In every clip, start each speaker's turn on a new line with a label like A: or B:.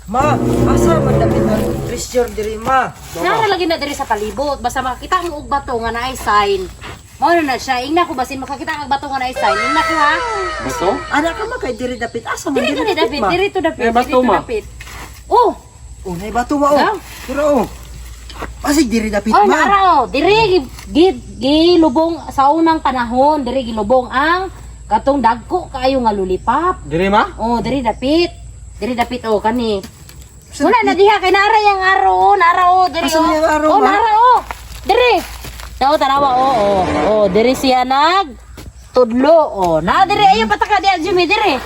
A: Ma, asa man dapit ang treasure diri ma?
B: Nara lagi na diri sa palibot. Basta makakita mo og bato nga naay sign. Mao na siya. Ingna ko basin makakita ang bato nga naay sign. Ingna ko ha.
C: Bato?
A: Ana ka ma kay diri dapit asa man
B: Diri to ni David,
A: ma?
B: diri to David,
C: Eh, bato,
B: diri to
C: ma.
B: David. Oh,
A: Oh, nay bato ma oh.
B: Ah?
A: Pero oh. Asig diri dapit
B: oh
A: ma.
B: nara oh. Diri gilubong sa unang panahon, diri gilubong ang katong dagko kaayo nga lulipap.
C: Diri ma?
B: Oh, diri dapit. Diri dapit oh kani. Wala na diha kay nara yang aro, nara oh, diri
A: Asa man yung araw,
B: oh,
A: ma?
B: nara oh. Diri. Tao tanawa oh. Oh, diri siya nag tudlo oh. Na diri ayo pataka di Jimmy diri.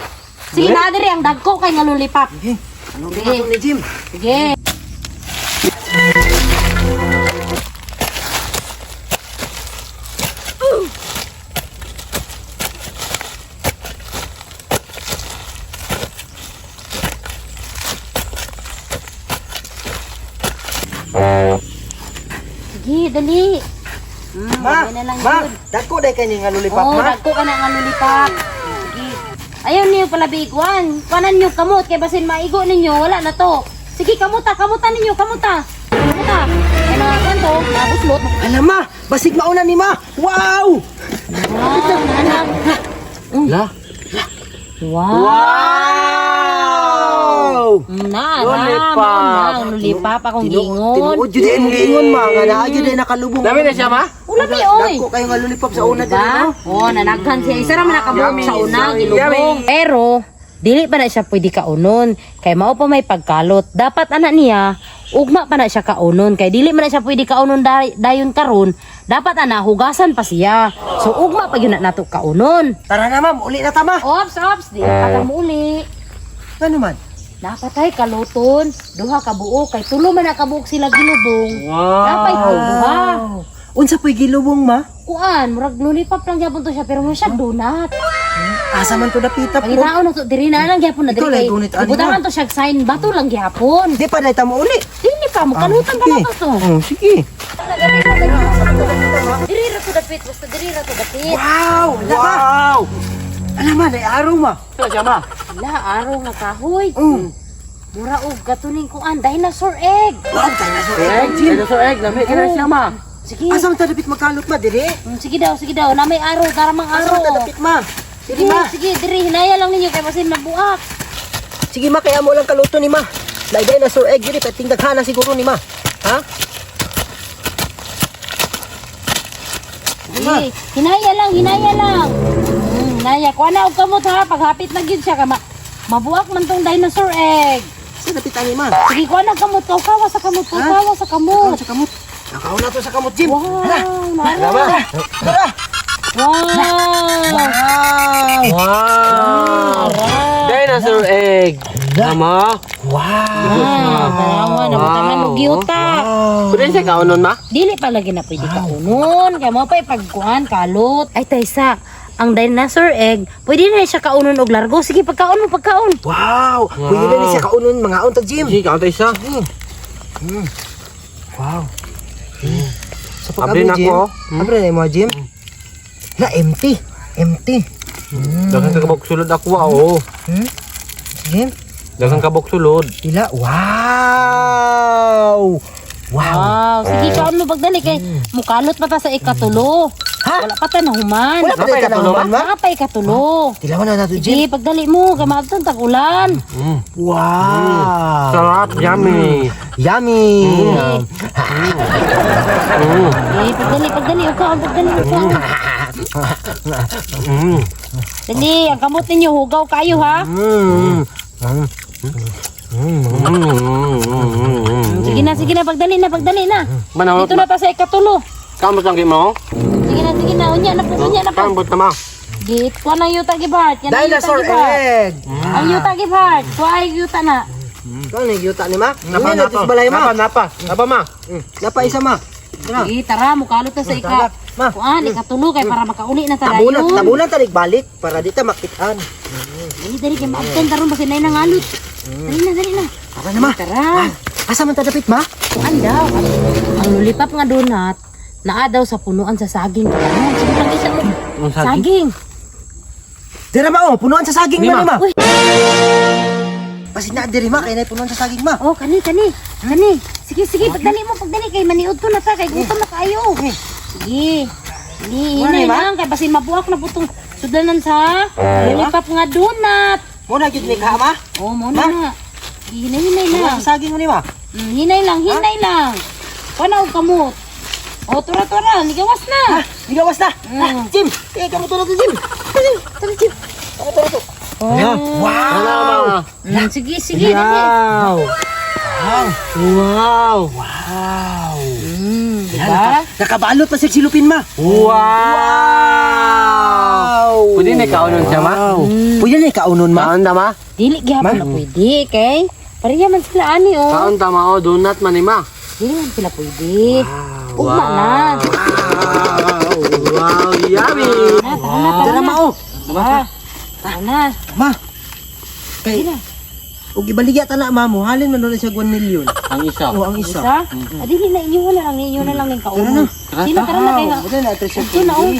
B: Sige na diri ang dagko kay nga lulipap.
A: Sige. Ano
B: Sige.
A: ba ni Jim?
B: Sige. Sige, dali.
A: Ma,
B: okay na lang
A: ma,
B: yun.
A: dako day kay ni nga lulipap
B: Oo,
A: ma.
B: dagko ka na nga lulipap. Sige. Ayaw niyo pala bigwan. Kanan niyo kamot kay basin maigo ninyo, wala na to. Sige, kamuta ninyo, kamuta. Kamuta. Ay mga kanto, nabuslot.
A: Alam ma, basig mauna ni ma. Wow!
B: Anak.
C: La.
B: Wow.
A: Wow!
B: Nara, lulipap akong gingon.
A: Tinuod jud ay mong gingon ma nga naa jud ay nakalubong.
C: Dami na siya ma?
B: Ulam ni oy.
A: Dako kayo nga lulipap sa una diri
B: Diba?
A: no.
B: Oo, nanaghan siya. Isa naman nakabuok
C: Yummy,
B: sa una,
C: yummy.
B: gilubong. Pero, dili pa na siya pwede kaunon. Kay mao pa may pagkalot. Dapat anak niya, ugma pa na siya kaunon. Kay dili man na siya pwede kaunon dayon karon. Dapat ana, hugasan pa siya. So, ugma pa yun na nato kaunon.
A: Tara na ma'am, uli na ta ma.
B: Ops, di pa ta muli.
A: Ano man?
B: Napatay kaluton, duha ka buok. Kay tulo man na kabuok sila gilubong.
C: Wow.
B: Napay duha.
A: Unsa po'y gilubong ma?
B: Kuan, murag lulipap lang gyapon to siya pero mo siya donut.
A: Asa man to dapita po?
B: Pagitaon na to, diri na lang gyapon na
A: Ikaw
B: diri
A: lang
B: kay.
A: gunit, ani,
B: Ibutangan
A: ma.
B: to siya sign, bato lang gyapon.
A: Di pa dahil tamo uli.
B: Dili pa mo kalutan pa
A: sige.
B: na to.
A: Oh, sige.
B: Diri ra to dapit, basta diri ra to dapit.
A: Wow!
C: Wow.
A: Alam ma, nay araw ma.
C: Ito siya ma.
B: Ala, araw nga kahoy. Mura og katuning kuan dinosaur egg.
A: Wow, tayo na so.
C: Egg. Dinosaur egg. Dami ka na siya ma.
B: Sige.
A: Asa man ta dapit magkalot ma, diri?
B: Sige daw, na may araw, taramang
A: Asa man ta
B: araw.
A: dapit ma?
B: Sige,
A: Diri ma.
B: sige, diri hinaya lang ninyo kay basin mabuak.
A: Sige ma, kaya mo lang kaluto ni ma. Laiday na so egg diri, pating daghana siguro ni ma. Ha?
B: Sige, hinaya lang. Hinaya. Kuha na og kamot ha, paghapit na gyud siya ka mabuak man tong dinosaur egg.
A: Sa dapit ani ma.
B: Sige, kuha na kamot, kawa sa kamot,
A: Ha?
B: kawa sa kamot.
A: Sa kamot. Nakaw na to sa kamot, Jim.
B: Wow,
A: Hala.
B: nara.
A: Tara.
B: Wow.
C: Wow.
B: Nara.
C: Dinosaur egg. Tama.
B: Tanawa na butangan og yuta.
C: Pwede siya kaunon ma?
B: Dili pa lagi na pwede kaunon. Kaya mo pa'y pagkuhan, kalot. Ay, Taysa, ang dinosaur egg, pwede na siya kaunon og largo. Sige, pagkaon mo, pagkaon.
A: Wow! Pwede na ni siya kaunon mga on ta, Jim.
C: Sige, kauntay siya.
A: Wow. Sa
C: Abrin
A: pag-abri, Jim.
C: ako.
A: Abrin na mo, Jim. Na, empty. Empty.
C: Daghang kabok sulod ako oo.
A: Jim,
C: Daghang kabok sulod.
A: ila. Wow! Wow!
B: Wow, sige, kaon mo pagdali kay mukalot pa ta sa ikatulo.
A: Ha?
B: Wala pa ta nahuman.
A: Wala pa
C: Napay
A: tayo ka
C: katulo,
A: naman, ma?
B: Nakapay katulo.
A: Tilawan na nato, Jim.
B: Sige, pagdali mo, kamadton tag-ulan.
A: Wow!
C: Sarap, yummy.
A: Yummy!
B: Sige, pagdali, ukaon, pagdali, ukaon. Dali, ang kamot ninyo, hugaw kayo ha. Sige na, pagdali na.
C: Manawag
B: Dito na ta sa ikatulo.
C: Kamot lang mo?
B: Sige na, unya na po.
C: Kambot na ma.
B: Git, kuha ng yuta gibart. Yan ang yuta
A: Dinosaur
B: gibart.
A: egg!
B: Ang yuta gibart. Kuha ang yuta na.
A: Ito, nagyuta ni ma.
C: Napa,
A: Ngayon, natis balay, ma.
C: Napa ma.
A: Napa isa, ma. Tara.
B: Sige, tara, mukalot na sa ika.
A: Ma.
B: Kuha, ikatulo kay para makauli na ta
A: Tabunan,
B: dayon.
A: tabunan tanig balik para di ta makitaan.
B: Dali, kay maabtan taron basi nay nangalot. Dali na.
A: Tara na, ma.
B: Tara.
A: Asa man ta dapit, ma?
B: Kuan daw. Ang lulipap nga donut, naa daw sa punuan sa saging. Sige lang isa mo.
C: Ang saging?
B: Saging.
A: Dira ma, oh, punuan sa saging
C: Di,
A: man,
C: ma.
A: ma.
B: Uy.
A: Basin na diri ma kay nay punon sa saging ma.
B: Oh, kani. Sige, pagdali kay maniud to na ta kay gutom na kayo. Sige. Hinay lang kay basin mabuak na putong sudanan sa lilipap nga donut.
A: Mo na gyud ni ka ma.
B: Oh, mo na. Hinay lang.
A: Sa saging mo ni ma.
B: Hinay lang. Panaw kamot. Oh, tura, ligawas na.
A: Ligawas na. Jim, kamu tulog Jim. Tara Jim. Tara.
B: Oh.
C: Wow.
B: Sige, dali.
C: Wow.
B: Diba?
A: Nakabalot pa silupin ma.
C: Wow. Pwede na kaunon siya, ma?
A: Pwede na kaunon ma.
C: Kaon ta, ma?
B: Dili gyapon na pwede, kay pareha man sila ani oh.
C: Kaon ta, ma? O, donut man ni ma.
B: Dili man sila pwede. Ugma na.
C: Wow, yummy.
A: Tara ma oh.
B: Tara na.
A: Ma. Kay ug ibaligya ta na ma mo, halin man doon siya 1 million.
C: Ang isa.
A: O ang isa.
B: Isa? Dili na inyo na lang, inyo na lang ng kauno. Sino tara na kay ha.
A: Wala na ito siya.
B: Ito na oh.